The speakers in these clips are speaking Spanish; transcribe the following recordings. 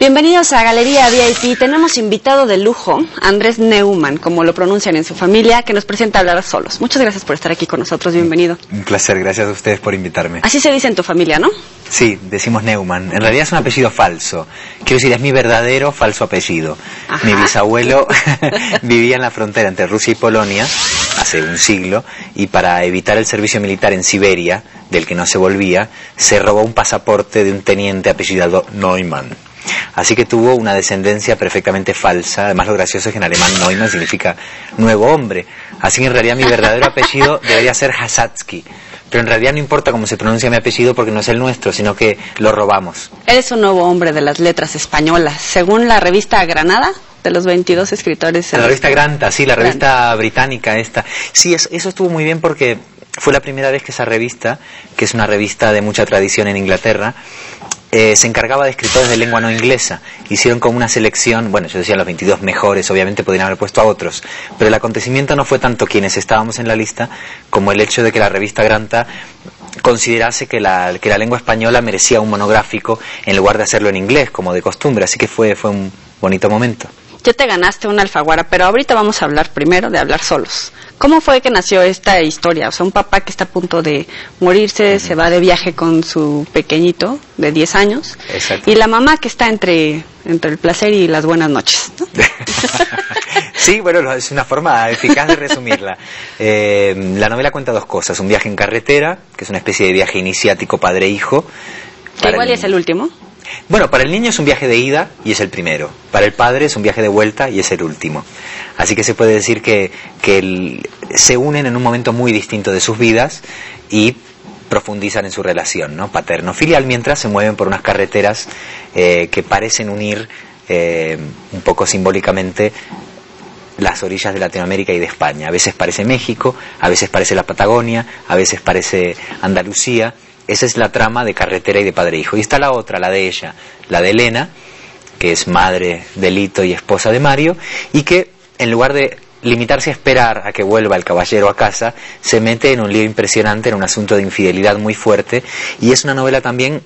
Bienvenidos a Galería VIP. Tenemos invitado de lujo, Andrés Neumann, como lo pronuncian en su familia, que nos presenta Hablar Solos. Muchas gracias por estar aquí con nosotros, bienvenido. Un placer, gracias a ustedes por invitarme. Así se dice en tu familia, ¿no? Sí, decimos Neumann. En realidad es un apellido falso. Quiero decir, es mi verdadero falso apellido. Ajá. Mi bisabuelo vivía en la frontera entre Rusia y Polonia hace un siglo, y para evitar el servicio militar en Siberia, del que no se volvía, se robó un pasaporte de un teniente apellidado Neumann. Así que tuvo una descendencia perfectamente falsa. Además, lo gracioso es que en alemán Neumann significa nuevo hombre. Así que en realidad mi verdadero apellido debería ser Hasatsky. Pero en realidad no importa cómo se pronuncia mi apellido porque no es el nuestro, sino que lo robamos. Eres un nuevo hombre de las letras españolas. Según la revista Granada, de los 22 escritores... La revista Granta, sí, la revista británica esta. Sí, eso estuvo muy bien porque fue la primera vez que esa revista, que es una revista de mucha tradición en Inglaterra, se encargaba de escritores de lengua no inglesa. Hicieron como una selección, bueno, yo decía los 22 mejores, obviamente podrían haber puesto a otros, pero el acontecimiento no fue tanto quienes estábamos en la lista, como el hecho de que la revista Granta considerase que la lengua española merecía un monográfico en lugar de hacerlo en inglés, como de costumbre, así que fue un bonito momento. Ya te ganaste una alfaguara, pero ahorita vamos a hablar primero de Hablar Solos. ¿Cómo fue que nació esta historia? O sea, un papá que está a punto de morirse, se va de viaje con su pequeñito de 10 años. Exacto. Y la mamá que está entre el placer y las buenas noches, ¿no? Sí, bueno, es una forma eficaz de resumirla. La novela cuenta dos cosas. Un viaje en carretera, que es una especie de viaje iniciático padre-hijo. Que igual es el último. Bueno, para el niño es un viaje de ida y es el primero. Para el padre es un viaje de vuelta y es el último. Así que se puede decir que se unen en un momento muy distinto de sus vidas y profundizan en su relación, ¿no? Paterno-filial, mientras se mueven por unas carreteras que parecen unir un poco simbólicamente las orillas de Latinoamérica y de España. A veces parece México, a veces parece la Patagonia, a veces parece Andalucía. Esa es la trama de carretera y de padre-hijo. Y está la otra, la de ella, la de Elena, que es madre de Lito y esposa de Mario, y que en lugar de limitarse a esperar a que vuelva el caballero a casa, se mete en un lío impresionante, en un asunto de infidelidad muy fuerte, y es una novela también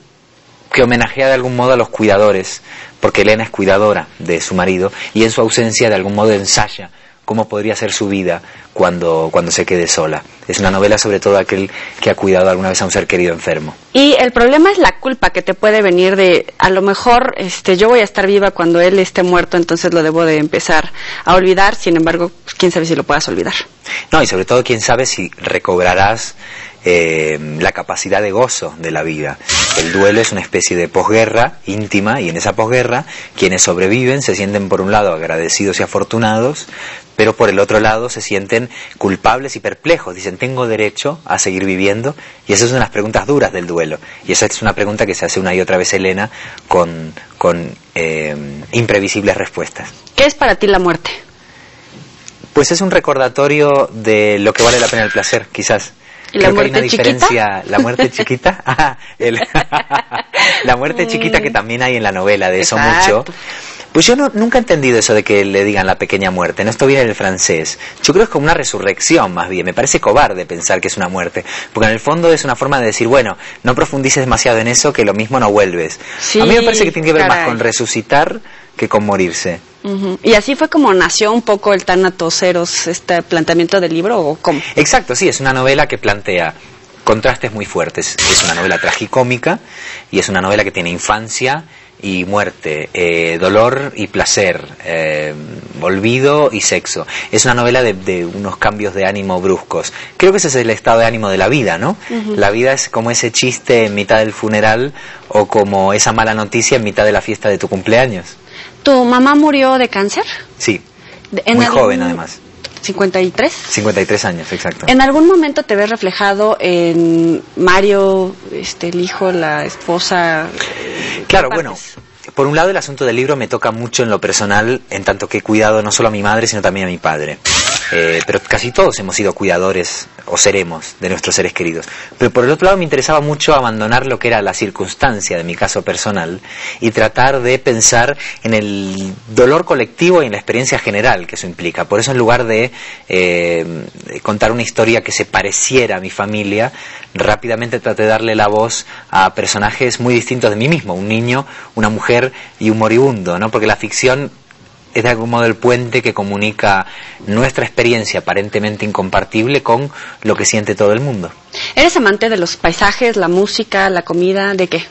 que homenajea de algún modo a los cuidadores, porque Elena es cuidadora de su marido, y en su ausencia de algún modo ensaya cómo podría ser su vida cuando se quede sola. Es una novela sobre todo aquel que ha cuidado alguna vez a un ser querido enfermo. Y el problema es la culpa que te puede venir de, a lo mejor yo voy a estar viva cuando él esté muerto, entonces lo debo de empezar a olvidar, sin embargo, pues, quién sabe si lo puedas olvidar. No, y sobre todo quién sabe si recobrarás la capacidad de gozo de la vida. El duelo es una especie de posguerra íntima, y en esa posguerra quienes sobreviven se sienten por un lado agradecidos y afortunados, pero por el otro lado se sienten culpables y perplejos. Dicen, ¿tengo derecho a seguir viviendo? Y esas son las preguntas duras del duelo. Y esa es una pregunta que se hace una y otra vez Elena con imprevisibles respuestas. ¿Qué es para ti la muerte? Pues es un recordatorio de lo que vale la pena el placer, quizás. ¿Y la muerte chiquita? ¿La muerte chiquita? La muerte chiquita que también hay en la novela, de eso. Exacto. Mucho. Pues yo nunca he entendido eso de que le digan la pequeña muerte, no, esto viene del francés. Yo creo que es como una resurrección más bien, me parece cobarde pensar que es una muerte, porque en el fondo es una forma de decir, bueno, no profundices demasiado en eso, que lo mismo no vuelves. Sí, a mí me parece que tiene que ver más con resucitar que con morirse. ¿Y así fue como nació un poco el Thanatoceros, este planteamiento del libro, o cómo? Exacto, sí, es una novela que plantea contrastes muy fuertes. Es una novela tragicómica y es una novela que tiene infancia y muerte, dolor y placer, olvido y sexo. Es una novela de unos cambios de ánimo bruscos. Creo que ese es el estado de ánimo de la vida, ¿no? La vida es como ese chiste en mitad del funeral o como esa mala noticia en mitad de la fiesta de tu cumpleaños. ¿Tu mamá murió de cáncer? Sí, muy joven además. ¿53? 53 años, exacto. ¿En algún momento te ves reflejado en Mario, el hijo, la esposa? Claro, bueno, por un lado el asunto del libro me toca mucho en lo personal, en tanto que he cuidado no solo a mi madre, sino también a mi padre. Pero casi todos hemos sido cuidadores o seremos de nuestros seres queridos. Pero por el otro lado me interesaba mucho abandonar lo que era la circunstancia de mi caso personal y tratar de pensar en el dolor colectivo y en la experiencia general que eso implica. Por eso, en lugar de contar una historia que se pareciera a mi familia, rápidamente traté de darle la voz a personajes muy distintos de mí mismo, un niño, una mujer y un moribundo, ¿no? Porque la ficción es de algún modo el puente que comunica nuestra experiencia aparentemente incompartible con lo que siente todo el mundo. ¿Eres amante de los paisajes, la música, la comida? ¿De qué?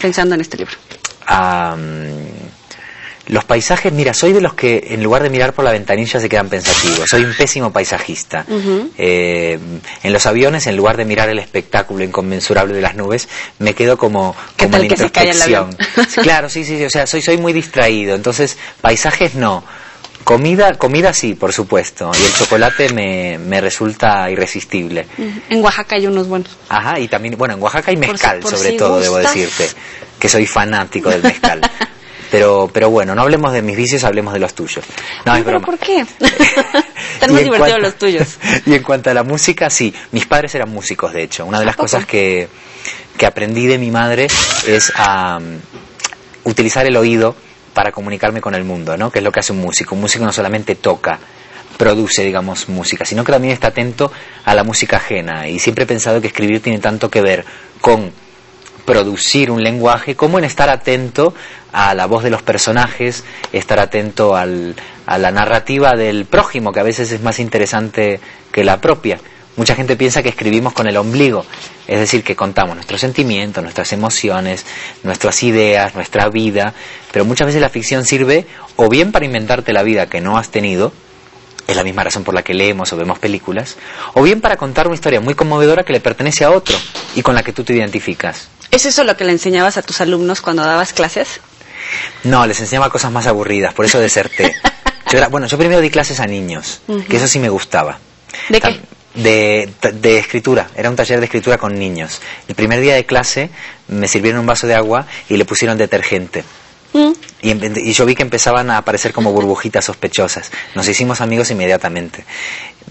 Pensando en este libro. Los paisajes, mira, soy de los que en lugar de mirar por la ventanilla se quedan pensativos. Soy un pésimo paisajista. En los aviones, en lugar de mirar el espectáculo inconmensurable de las nubes, me quedo como en la introspección. Claro, sí, o sea, soy muy distraído. Entonces, paisajes no. Comida sí, por supuesto. Y el chocolate me resulta irresistible. En Oaxaca hay unos buenos. Ajá, y también, bueno, en Oaxaca hay mezcal, sobre todo, debo decirte, que soy fanático del mezcal. Pero bueno, no hablemos de mis vicios, hablemos de los tuyos. No, es broma. ¿Pero por qué? Están muy divertidos los tuyos. Y en cuanto a la música, sí, mis padres eran músicos, de hecho. Una de las cosas que aprendí de mi madre es a utilizar el oído para comunicarme con el mundo, ¿no? Que es lo que hace un músico. Un músico no solamente toca, produce, digamos, música, sino que también está atento a la música ajena. Y siempre he pensado que escribir tiene tanto que ver con producir un lenguaje como en estar atento a la voz de los personajes, estar atento a la narrativa del prójimo, que a veces es más interesante que la propia. Mucha gente piensa que escribimos con el ombligo, es decir, que contamos nuestros sentimientos, nuestras emociones, nuestras ideas, nuestra vida, pero muchas veces la ficción sirve o bien para inventarte la vida que no has tenido, es la misma razón por la que leemos o vemos películas, o bien para contar una historia muy conmovedora que le pertenece a otro y con la que tú te identificas. ¿Es eso lo que le enseñabas a tus alumnos cuando dabas clases? No, les enseñaba cosas más aburridas, por eso deserté. Yo primero di clases a niños, que eso sí me gustaba. ¿De qué? De escritura, era un taller de escritura con niños. El primer día de clase me sirvieron un vaso de agua y le pusieron detergente. Y yo vi que empezaban a aparecer como burbujitas sospechosas. Nos hicimos amigos inmediatamente.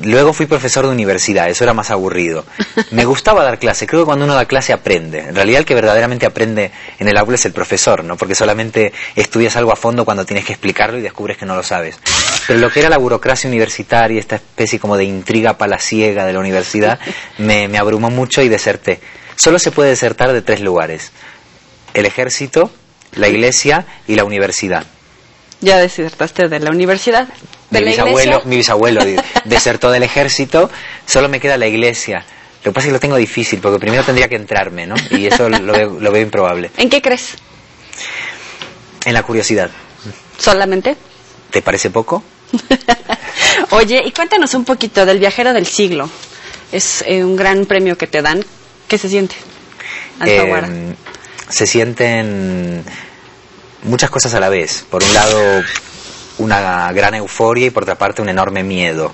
Luego fui profesor de universidad, eso era más aburrido. Me gustaba dar clase, creo que cuando uno da clase aprende. En realidad el que verdaderamente aprende en el aula es el profesor, ¿no? Porque solamente estudias algo a fondo cuando tienes que explicarlo y descubres que no lo sabes. Pero lo que era la burocracia universitaria, esta especie como de intriga palaciega de la universidad, me abrumó mucho y deserté. Solo se puede desertar de 3 lugares: el ejército, la iglesia y la universidad. Ya desertaste de la universidad. Mi bisabuelo desertó del ejército, solo me queda la iglesia. Lo que pasa es que lo tengo difícil, porque primero tendría que entrarme, ¿no? Y eso lo veo improbable. ¿En qué crees? En la curiosidad. ¿Solamente? ¿Te parece poco? Oye, y cuéntanos un poquito del Viajero del Siglo. Es un gran premio que te dan. ¿Qué se siente, Alfaguara? Se sienten muchas cosas a la vez. Por un lado, una gran euforia y por otra parte un enorme miedo.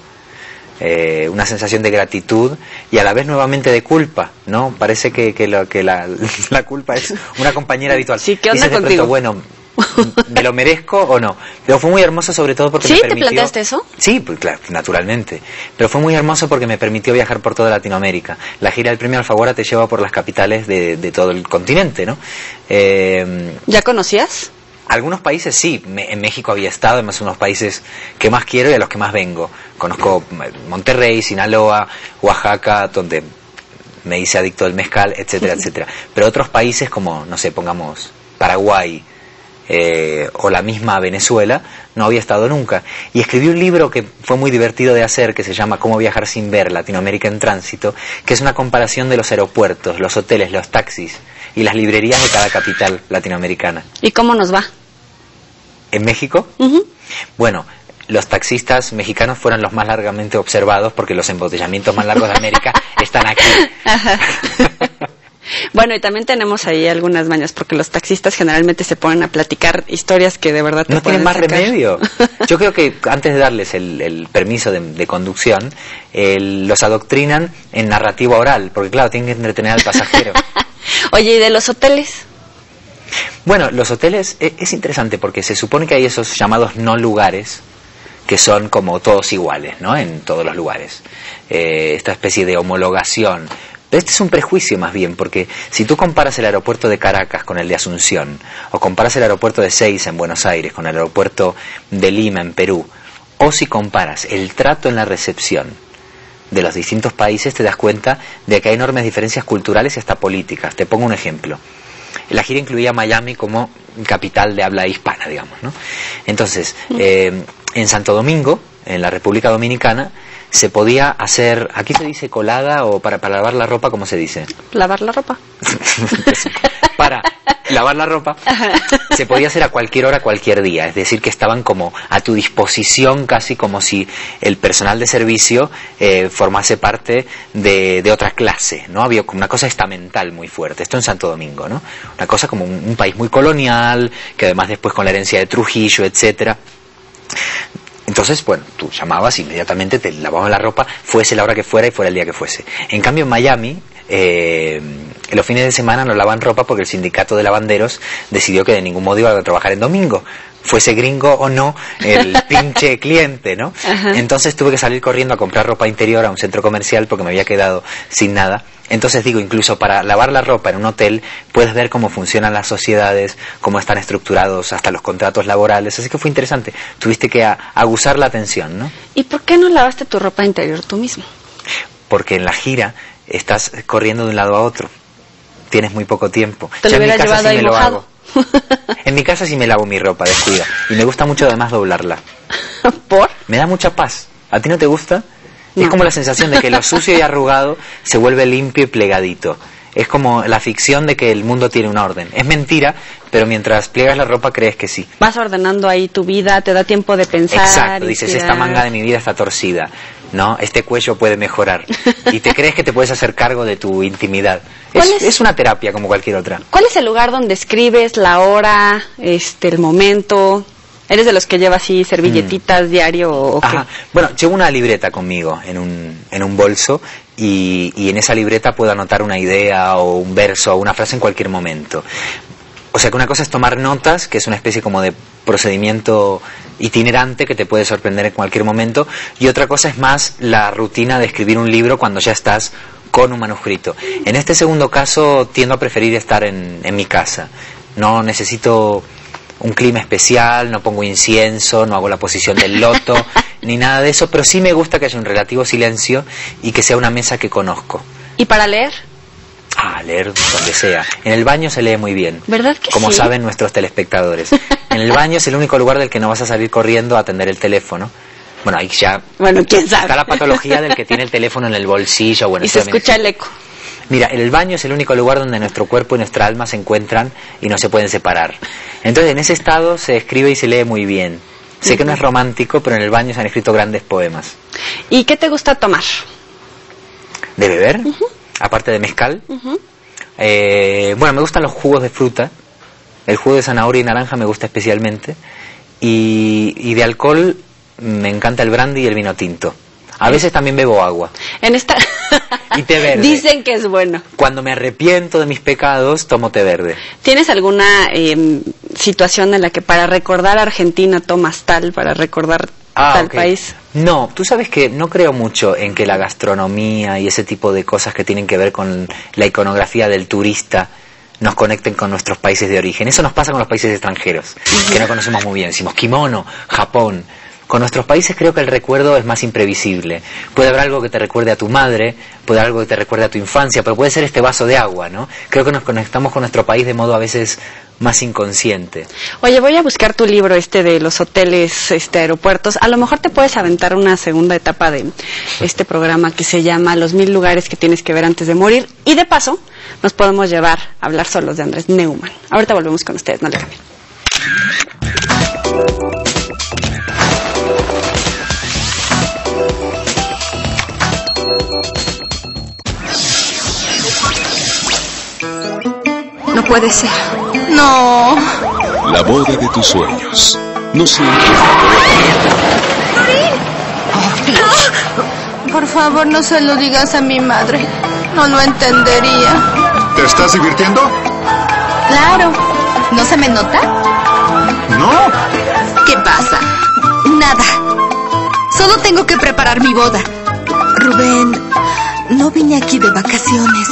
Una sensación de gratitud y a la vez nuevamente de culpa, ¿no? Parece que la culpa es una compañera habitual. Sí, ¿qué onda contigo? Pronto, bueno, ¿me lo merezco o no? Pero fue muy hermoso sobre todo porque me permitió... ¿Sí te planteaste eso? Sí, pues, claro, naturalmente. Pero fue muy hermoso porque me permitió viajar por toda Latinoamérica. La gira del Premio Alfaguara te lleva por las capitales de todo el continente, ¿no? ¿Ya conocías? Algunos países sí, en México había estado, además unos países que más quiero y a los que más vengo. Conozco Monterrey, Sinaloa, Oaxaca, donde me hice adicto al mezcal, etcétera, etcétera. Pero otros países como, no sé, pongamos Paraguay o la misma Venezuela, no había estado nunca. Y escribí un libro que fue muy divertido de hacer, que se llama Cómo viajar sin ver, Latinoamérica en tránsito, que es una comparación de los aeropuertos, los hoteles, los taxis y las librerías de cada capital latinoamericana. ¿Y cómo nos va? ¿En México? Bueno, los taxistas mexicanos fueron los más largamente observados porque los embotellamientos más largos de América están aquí. Bueno, y también tenemos ahí algunas mañas, porque los taxistas generalmente se ponen a platicar historias que de verdad te no pueden tienen más sacar. Remedio. Yo creo que antes de darles el permiso de conducción, los adoctrinan en narrativa oral, porque claro, tienen que entretener al pasajero. Oye, ¿y de los hoteles? Bueno, los hoteles es interesante porque se supone que hay esos llamados no lugares, que son como todos iguales, ¿no? En todos los lugares. Esta especie de homologación. Pero este es un prejuicio más bien, porque si tú comparas el aeropuerto de Caracas con el de Asunción, o comparas el aeropuerto de Seiza en Buenos Aires con el aeropuerto de Lima en Perú, o si comparas el trato en la recepción de los distintos países, te das cuenta de que hay enormes diferencias culturales y hasta políticas. Te pongo un ejemplo. La gira incluía Miami como capital de habla hispana, digamos, ¿no? Entonces, en Santo Domingo, en la República Dominicana, se podía hacer, aquí se dice colada, o para lavar la ropa, ¿cómo se dice? Lavar la ropa. Para lavar la ropa se podía hacer a cualquier hora, cualquier día, es decir, que estaban como a tu disposición, casi como si el personal de servicio formase parte de otra clase, ¿no? Había como una cosa estamental muy fuerte, esto en Santo Domingo, ¿no? Una cosa como un país muy colonial, que además después con la herencia de Trujillo, etcétera. Entonces, bueno, tú llamabas, inmediatamente te lavaban la ropa, fuese la hora que fuera y fuera el día que fuese. En cambio, en Miami, los fines de semana no lavan ropa porque el sindicato de lavanderos decidió que de ningún modo iba a trabajar en domingo, fuese gringo o no, el pinche cliente, ¿no? Ajá. Entonces tuve que salir corriendo a comprar ropa interior a un centro comercial porque me había quedado sin nada. Entonces digo, incluso para lavar la ropa en un hotel puedes ver cómo funcionan las sociedades, cómo están estructurados hasta los contratos laborales, así que fue interesante. Tuviste que aguzar la atención, ¿no? ¿Y por qué no lavaste tu ropa interior tú mismo? Porque en la gira estás corriendo de un lado a otro, tienes muy poco tiempo. Te lo hubieras llevado ahí mojado. En mi casa sí me lavo mi ropa, descuida, y me gusta mucho además doblarla. ¿Por? Me da mucha paz. ¿A ti no te gusta? No. Es como la sensación de que lo sucio y arrugado se vuelve limpio y plegadito. Es como la ficción de que el mundo tiene un orden. Es mentira, pero mientras pliegas la ropa crees que sí. Vas ordenando ahí tu vida, te da tiempo de pensar. Exacto, dices, esta manga de mi vida está torcida, ¿no? Este cuello puede mejorar. Y te crees que te puedes hacer cargo de tu intimidad. Es una terapia como cualquier otra. ¿Cuál es el lugar donde escribes la hora, el momento? ¿Eres de los que lleva así servilletitas diario o qué? Ajá. Bueno, llevo una libreta conmigo en un bolso y en esa libreta puedo anotar una idea o un verso o una frase en cualquier momento. O sea que una cosa es tomar notas, que es una especie como de procedimiento itinerante que te puede sorprender en cualquier momento, y otra cosa es más la rutina de escribir un libro cuando ya estás con un manuscrito. En este segundo caso tiendo a preferir estar en mi casa. No necesito un clima especial, no pongo incienso, no hago la posición del loto, ni nada de eso, pero sí me gusta que haya un relativo silencio y que sea una mesa que conozco. ¿Y para leer? Leer donde sea. En el baño se lee muy bien. ¿Verdad que como sí? saben nuestros telespectadores. En el baño es el único lugar del que no vas a salir corriendo a atender el teléfono. Bueno, ahí ya... Bueno, quién sabe. Está la patología del que tiene el teléfono en el bolsillo. Bueno, y se escucha el eco. Mira, el baño es el único lugar donde nuestro cuerpo y nuestra alma se encuentran y no se pueden separar. Entonces, en ese estado se escribe y se lee muy bien. Sé que no es romántico, pero en el baño se han escrito grandes poemas. ¿Y qué te gusta tomar? ¿De beber? Aparte de mezcal. Bueno, me gustan los jugos de fruta. El jugo de zanahoria y naranja me gusta especialmente. Y de alcohol me encanta el brandy y el vino tinto. A veces también bebo agua. En esta... Y té verde. Dicen que es bueno. Cuando me arrepiento de mis pecados, tomo té verde. ¿Tienes alguna situación en la que para recordar Argentina tomas tal, para recordar tal país? No, tú sabes que no creo mucho en que la gastronomía y ese tipo de cosas que tienen que ver con la iconografía del turista nos conecten con nuestros países de origen. Eso nos pasa con los países extranjeros, que no conocemos muy bien. Decimos kimono, Japón. Con nuestros países creo que el recuerdo es más imprevisible. Puede haber algo que te recuerde a tu madre, puede haber algo que te recuerde a tu infancia, pero puede ser este vaso de agua, ¿no? Creo que nos conectamos con nuestro país de modo a veces más inconsciente. Oye, voy a buscar tu libro de los hoteles, aeropuertos. A lo mejor te puedes aventar una segunda etapa de este programa que se llama Los 1000 lugares que tienes que ver antes de morir. Y de paso, nos podemos llevar a hablar solos de Andrés Neumann. Ahorita volvemos con ustedes, no le cambien. No puede ser. No. La boda de tus sueños. No siempre. Por favor, no se lo digas a mi madre. No lo entendería. ¿Te estás divirtiendo? Claro. ¿No se me nota? No. ¿Qué pasa? Nada. Solo tengo que preparar mi boda. Rubén, no vine aquí de vacaciones.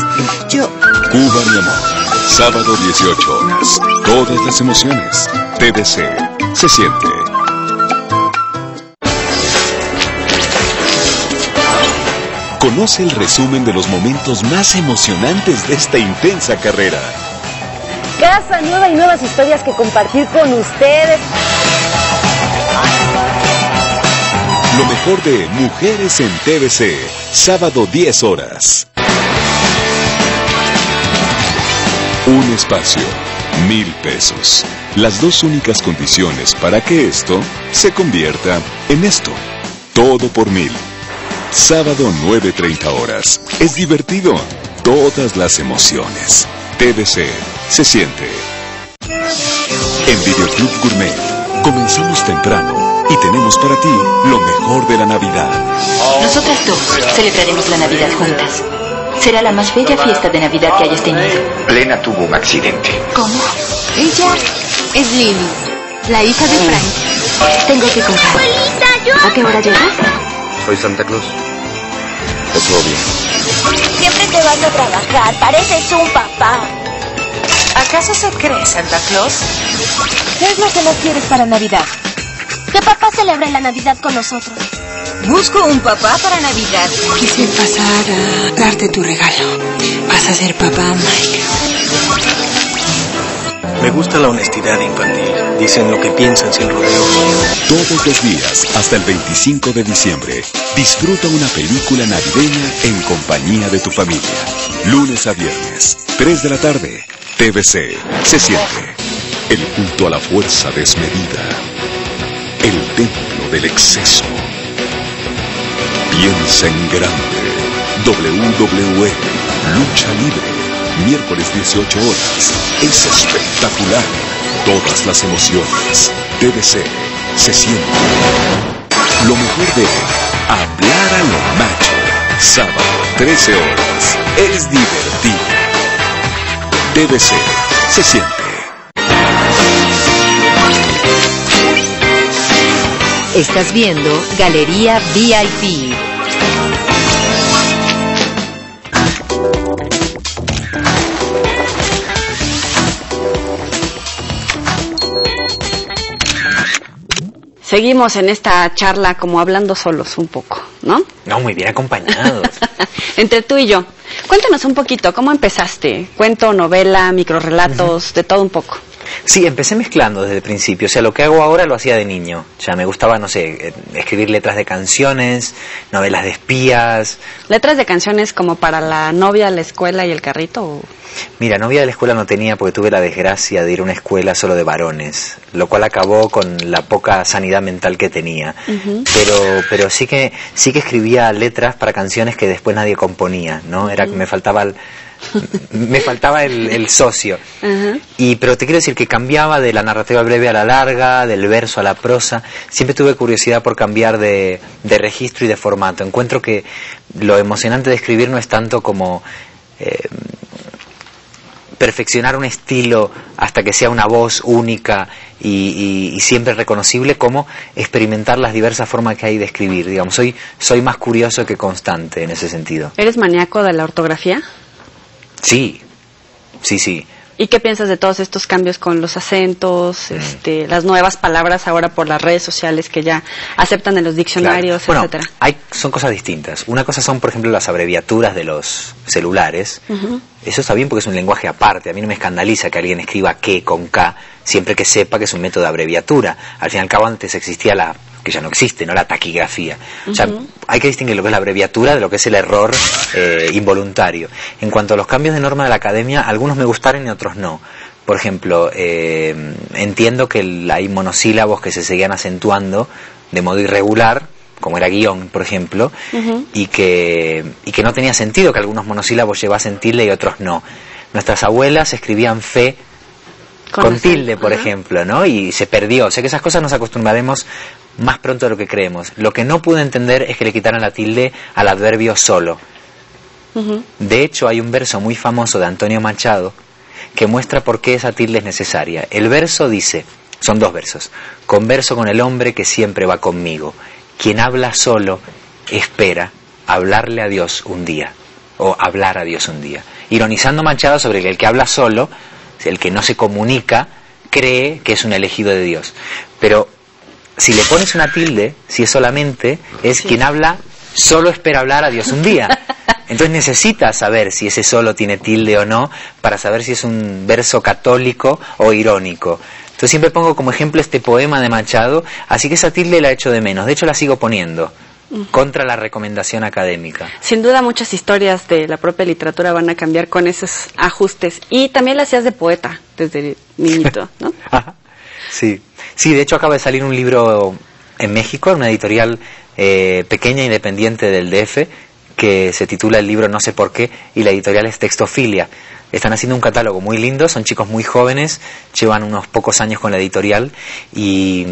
Cuba, mi amor. Sábado 18 horas. Todas las emociones. TVC. Se siente. Conoce el resumen de los momentos más emocionantes de esta intensa carrera. Casa nueva y nuevas historias que compartir con ustedes. Lo mejor de Mujeres en TVC. Sábado 10 horas. Un espacio. 1,000 pesos. Las dos únicas condiciones para que esto se convierta en esto. Todo por 1,000. Sábado 9:30 horas. Es divertido. Todas las emociones. TVC. Se siente. En Videoclub Gourmet. Comenzamos temprano y tenemos para ti lo mejor de la Navidad. Nosotras dos celebraremos la Navidad juntas. Será la más bella fiesta de Navidad que hayas tenido. Lena tuvo un accidente. ¿Cómo? Ella es Lily, la hija de Frank. Tengo que colgar. ¡Abuelita, ayúdame! ¿A qué hora llegas? Soy Santa Claus. Todo bien. Siempre te vas a trabajar, pareces un papá. ¿Acaso se cree Santa Claus? ¿Qué es lo que no quieres para Navidad? Que papá celebre la Navidad con nosotros. Busco un papá para Navidad. Quise pasar a darte tu regalo. Vas a ser papá, Mike. Me gusta la honestidad infantil. Dicen lo que piensan sin rodeos. Todos los días, hasta el 25 de diciembre, disfruta una película navideña en compañía de tu familia. Lunes a viernes, 3 de la tarde. TVC. Se siente. El culto a la fuerza desmedida. El templo del exceso. Piensa en grande. WWE. Lucha libre. Miércoles 18 horas. Es espectacular. Todas las emociones. TVC. Se siente. Lo mejor de hablar a lo macho. Sábado, 13 horas. Es divertido. TVC. Se siente. Estás viendo Galería VIP. Seguimos en esta charla como hablando solos un poco, ¿no? No, muy bien acompañados. Entre tú y yo. Cuéntanos un poquito, ¿cómo empezaste? Cuento, novela, microrrelatos, de todo un poco. Sí, empecé mezclando desde el principio. O sea, lo que hago ahora lo hacía de niño. O sea, me gustaba, no sé, escribir letras de canciones, novelas de espías. ¿Letras de canciones como para la novia, la escuela y el carrito? ¿O? Mira, novia de la escuela no tenía porque tuve la desgracia de ir a una escuela solo de varones, lo cual acabó con la poca sanidad mental que tenía. Pero sí que escribía letras para canciones que después nadie componía, ¿no? Era que me faltaba el socio. Pero te quiero decir que cambiaba de la narrativa breve a la larga, del verso a la prosa. Siempre tuve curiosidad por cambiar de registro y de formato. Encuentro que lo emocionante de escribir no es tanto como perfeccionar un estilo hasta que sea una voz única y siempre reconocible, como experimentar las diversas formas que hay de escribir. Digamos, soy más curioso que constante en ese sentido. ¿Eres maníaco de la ortografía? Sí. ¿Y qué piensas de todos estos cambios con los acentos, las nuevas palabras ahora por las redes sociales que ya aceptan en los diccionarios, claro. etcétera? Son cosas distintas. Una cosa son, por ejemplo, las abreviaturas de los celulares. Eso está bien porque es un lenguaje aparte. A mí no me escandaliza que alguien escriba "que" con K, siempre que sepa que es un método de abreviatura. Al fin y al cabo, antes existía que ya no existe, ¿no? La taquigrafía. O sea, hay que distinguir lo que es la abreviatura de lo que es el error involuntario. En cuanto a los cambios de norma de la academia, algunos me gustaron y otros no. Por ejemplo, entiendo que hay monosílabos que se seguían acentuando de modo irregular, como era guión, por ejemplo, y que no tenía sentido que algunos monosílabos llevasen tilde y otros no. Nuestras abuelas escribían fe con tilde, por ejemplo, ¿no? Y se perdió. O sea que esas cosas nos acostumbraremos más pronto de lo que creemos. Lo que no pude entender es que le quitaran la tilde al adverbio solo. De hecho, hay un verso muy famoso de Antonio Machado que muestra por qué esa tilde es necesaria. El verso dice, son dos versos: converso con el hombre que siempre va conmigo, quien habla solo espera hablarle a Dios un día, o hablar a Dios un día. Ironizando Machado sobre que el que habla solo, el que no se comunica, cree que es un elegido de Dios. Pero si le pones una tilde, si es solamente, es quien habla solo espera hablar a Dios un día. Entonces necesitas saber si ese solo tiene tilde o no, para saber si es un verso católico o irónico. Entonces siempre pongo como ejemplo este poema de Machado, así que esa tilde la echo de menos. De hecho la sigo poniendo, contra la recomendación académica. Sin duda muchas historias de la propia literatura van a cambiar con esos ajustes. Y también la hacías de poeta desde niñito, ¿no? Sí, de hecho acaba de salir un libro en México, en una editorial pequeña e independiente del DF, que se titula el libro No sé por qué, y la editorial es Textofilia. Están haciendo un catálogo muy lindo, son chicos muy jóvenes, llevan unos pocos años con la editorial, y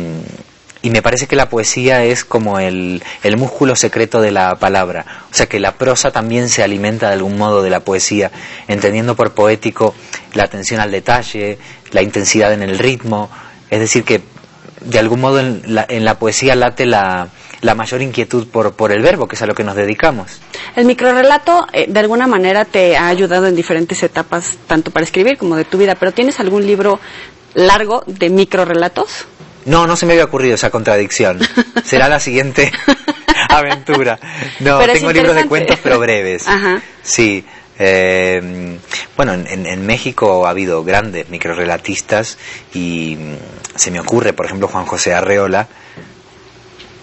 me parece que la poesía es como el músculo secreto de la palabra. O sea que la prosa también se alimenta de algún modo de la poesía, entendiendo por poético la atención al detalle, la intensidad en el ritmo. Es decir que de algún modo en la poesía late la mayor inquietud por el verbo, que es a lo que nos dedicamos. El microrrelato de alguna manera te ha ayudado en diferentes etapas, tanto para escribir como de tu vida, pero ¿tienes algún libro largo de microrrelatos? No se me había ocurrido esa contradicción. Será la siguiente aventura. No, pero tengo libros de cuentos, pero breves. Ajá. Sí. Bueno, en México ha habido grandes microrrelatistas y se me ocurre, por ejemplo, Juan José Arreola.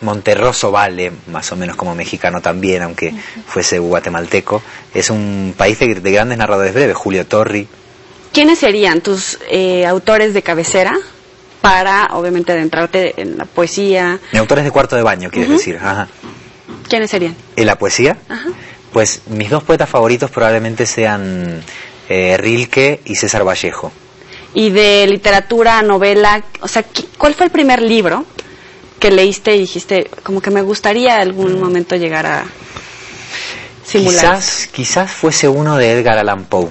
Monterroso Vale, más o menos como mexicano también, aunque fuese guatemalteco. Es un país de grandes narradores breves. Julio Torri. ¿Quiénes serían tus autores de cabecera para, obviamente, adentrarte en la poesía? Autores de cuarto de baño, quieres decir. Ajá. ¿Quiénes serían? ¿En la poesía? Ajá. Pues mis dos poetas favoritos probablemente sean Rilke y César Vallejo. Y de literatura, novela, o sea, ¿cuál fue el primer libro que leíste y dijiste, como que me gustaría algún momento llegar a simular? Quizás fuese uno de Edgar Allan Poe,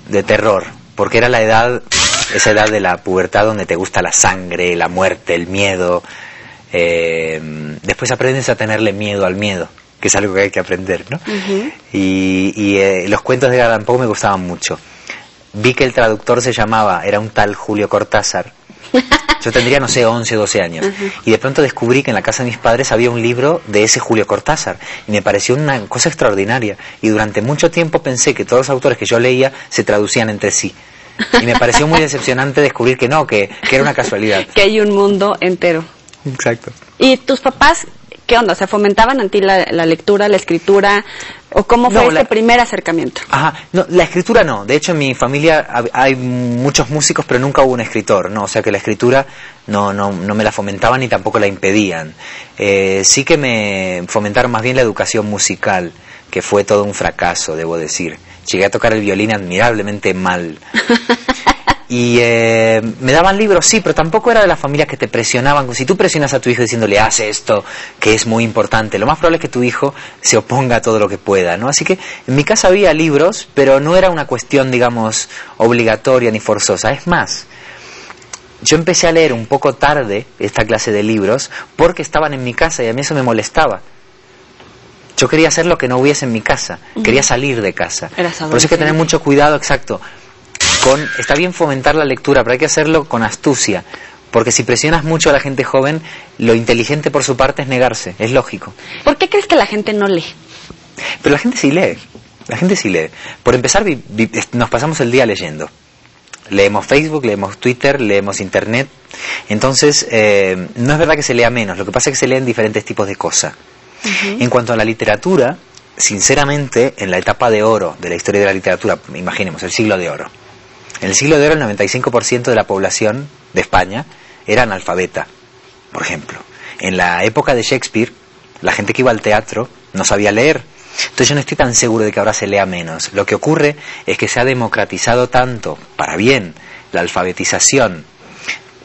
de terror, porque era esa edad de la pubertad donde te gusta la sangre, la muerte, el miedo. Después aprendes a tenerle miedo al miedo, que es algo que hay que aprender, ¿no? Y los cuentos de Edgar Allan Poe me gustaban mucho. Vi que el traductor era un tal Julio Cortázar. Yo tendría, 11, 12 años. Y de pronto descubrí que en la casa de mis padres había un libro de ese Julio Cortázar. Y me pareció una cosa extraordinaria. Y durante mucho tiempo pensé que todos los autores que yo leía se traducían entre sí. Y me pareció muy decepcionante descubrir que no, que era una casualidad. Que hay un mundo entero. Exacto. ¿Y tus papás qué onda? ¿Se fomentaban en ti la lectura, la escritura? ¿O cómo fue ese primer acercamiento? No, la escritura no. De hecho, en mi familia hay muchos músicos, pero nunca hubo un escritor, ¿no? O sea que la escritura no me la fomentaban ni tampoco la impedían. Sí que me fomentaron más bien la educación musical, que fue todo un fracaso, debo decir. Llegué a tocar el violín admirablemente mal. Y me daban libros, sí, pero tampoco era de las familias que te presionaban. Si tú presionas a tu hijo diciéndole, haz esto, que es muy importante, lo más probable es que tu hijo se oponga a todo lo que pueda, ¿no? Así que en mi casa había libros, pero no era una cuestión, digamos, obligatoria ni forzosa. Es más, yo empecé a leer un poco tarde esta clase de libros porque estaban en mi casa y a mí eso me molestaba. Yo quería hacer lo que no hubiese en mi casa, quería salir de casa. Por eso hay que tener mucho cuidado, exacto. Está bien fomentar la lectura, pero hay que hacerlo con astucia, porque si presionas mucho a la gente joven, lo inteligente por su parte es negarse, es lógico. ¿Por qué crees que la gente no lee? Pero la gente sí lee. Por empezar, nos pasamos el día leyendo. Leemos Facebook, leemos Twitter, leemos Internet. Entonces, no es verdad que se lea menos, lo que pasa es que se leen diferentes tipos de cosas. En cuanto a la literatura, sinceramente, en la etapa de oro de la historia de la literatura, imaginemos, el siglo de oro. En el siglo de oro, el 95% de la población de España era analfabeta, por ejemplo. En la época de Shakespeare, la gente que iba al teatro no sabía leer. Entonces yo no estoy tan seguro de que ahora se lea menos. Lo que ocurre es que se ha democratizado tanto, para bien, la alfabetización.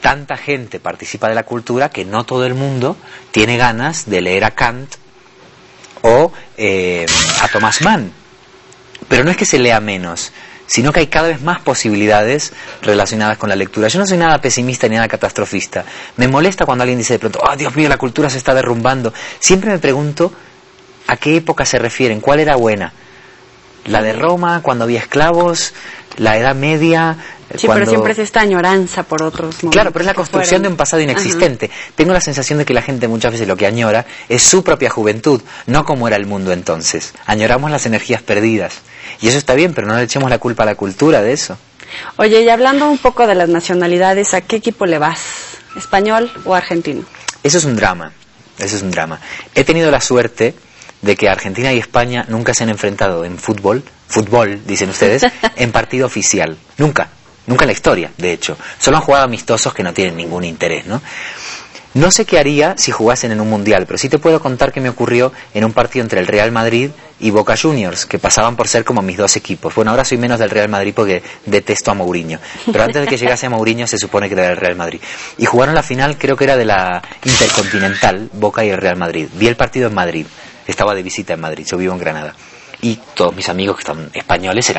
Tanta gente participa de la cultura que no todo el mundo tiene ganas de leer a Kant o a Thomas Mann. Pero no es que se lea menos, sino que hay cada vez más posibilidades relacionadas con la lectura. Yo no soy nada pesimista ni nada catastrofista. Me molesta cuando alguien dice de pronto, ¡oh, Dios mío, la cultura se está derrumbando! Siempre me pregunto a qué época se refieren, cuál era buena. La de Roma, cuando había esclavos, la Edad Media... Sí, pero siempre es esta añoranza por otros momentos. Claro, pero es la construcción de un pasado inexistente. Tengo la sensación de que la gente muchas veces lo que añora es su propia juventud, no como era el mundo entonces. Añoramos las energías perdidas. Y eso está bien, pero no le echemos la culpa a la cultura de eso. Oye, y hablando un poco de las nacionalidades, ¿a qué equipo le vas? ¿Español o argentino? Eso es un drama, eso es un drama. He tenido la suerte de que Argentina y España nunca se han enfrentado en fútbol, dicen ustedes, en partido oficial. Nunca en la historia, de hecho. Solo han jugado amistosos que no tienen ningún interés, ¿no? No sé qué haría si jugasen en un mundial, pero sí te puedo contar qué me ocurrió en un partido entre el Real Madrid y Boca Juniors, que pasaban por ser como mis dos equipos. Bueno, ahora soy menos del Real Madrid porque detesto a Mourinho, pero antes de que llegase a Mourinho se supone que era del Real Madrid. Y jugaron la final, creo que era de la Intercontinental, Boca y el Real Madrid. Vi el partido en Madrid, estaba de visita en Madrid, yo vivo en Granada. Y todos mis amigos que están españoles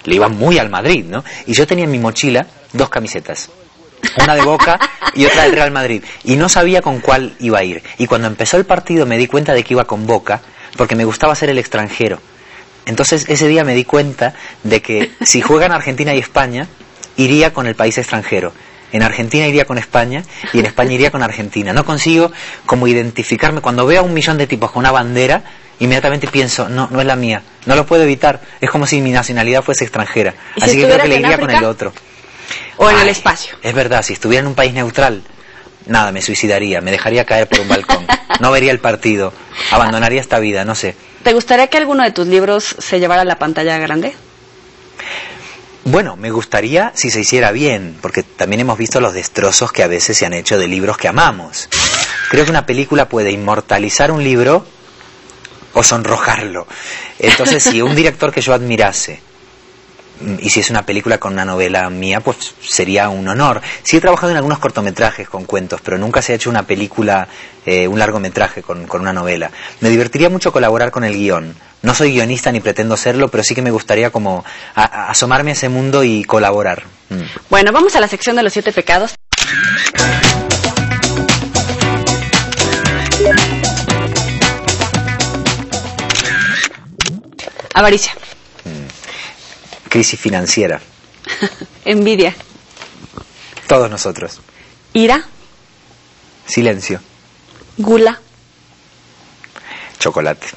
le iban muy al Madrid, ¿no? Y yo tenía en mi mochila 2 camisetas, una de Boca y otra del Real Madrid, y no sabía con cuál iba a ir. Y cuando empezó el partido me di cuenta de que iba con Boca, porque me gustaba ser el extranjero. Entonces ese día me di cuenta de que si juegan Argentina y España, iría con el país extranjero. En Argentina iría con España y en España iría con Argentina. No consigo como identificarme. Cuando veo a 1 millón de tipos con una bandera, inmediatamente pienso, no es la mía, no lo puedo evitar, es como si mi nacionalidad fuese extranjera, así que creo que le iría con el otro. O en el espacio. Es verdad, si estuviera en un país neutral, nada, me suicidaría, me dejaría caer por un balcón, no vería el partido, abandonaría esta vida, no sé. ¿Te gustaría que alguno de tus libros se llevara a la pantalla grande? Bueno, me gustaría si se hiciera bien, porque también hemos visto los destrozos que a veces se han hecho de libros que amamos. Creo que una película puede inmortalizar un libro o sonrojarlo. Entonces, si un director que yo admirase, y si es una película con una novela mía, pues sería un honor. Sí he trabajado en algunos cortometrajes con cuentos, pero nunca se ha hecho una película, un largometraje con una novela. Me divertiría mucho colaborar con el guión. No soy guionista ni pretendo serlo, pero sí que me gustaría como asomarme a ese mundo y colaborar. Bueno, vamos a la sección de los 7 pecados. Avaricia. Crisis financiera. Envidia. Todos nosotros. Ira. Silencio. Gula. Chocolate.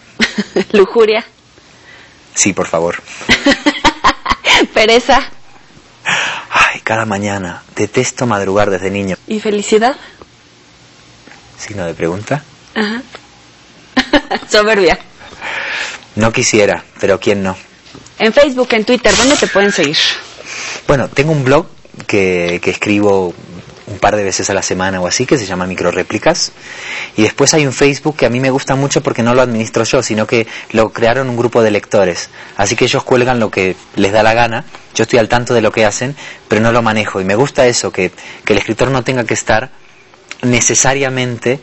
Lujuria. Sí, por favor. Pereza. Ay, cada mañana. Detesto madrugar desde niño. ¿Y felicidad? ¿Signo de pregunta? Ajá. Soberbia. No quisiera, pero ¿quién no? En Facebook, en Twitter, ¿dónde te pueden seguir? Bueno, tengo un blog que escribo un par de veces a la semana o así, que se llama Microréplicas, y después hay un Facebook que a mí me gusta mucho porque no lo administro yo, sino que lo crearon un grupo de lectores, así que ellos cuelgan lo que les da la gana, yo estoy al tanto de lo que hacen, pero no lo manejo, y me gusta eso, que el escritor no tenga que estar necesariamente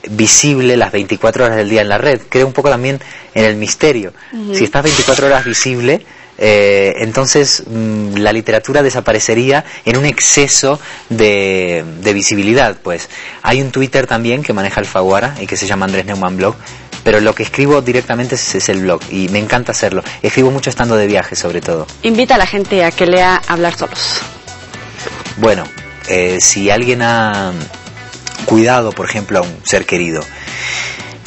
visible las 24 horas del día en la red. Creo un poco también en el misterio. Si estás 24 horas visible, entonces la literatura desaparecería en un exceso de visibilidad. Pues hay un Twitter también que maneja Alfaguara y que se llama Andrés Neumann Blog, pero lo que escribo directamente es el blog y me encanta hacerlo. Escribo mucho estando de viaje, sobre todo. Invita a la gente a que lea Hablar Solos. Bueno, si alguien ha cuidado, por ejemplo, a un ser querido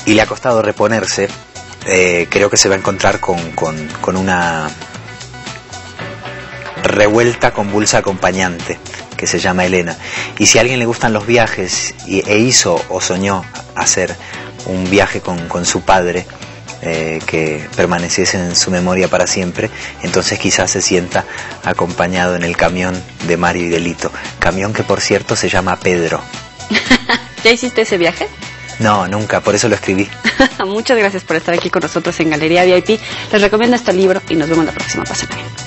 y le ha costado reponerse, creo que se va a encontrar con una revuelta convulsa acompañante que se llama Elena. Y si a alguien le gustan los viajes e hizo o soñó hacer un viaje con su padre, que permaneciese en su memoria para siempre, entonces quizás se sienta acompañado en el camión de Mario y de Lito, camión que por cierto se llama Pedro. ¿Ya hiciste ese viaje? No, nunca, por eso lo escribí. Muchas gracias por estar aquí con nosotros en Galería VIP. Les recomiendo este libro y nos vemos la próxima. Pásenla bien.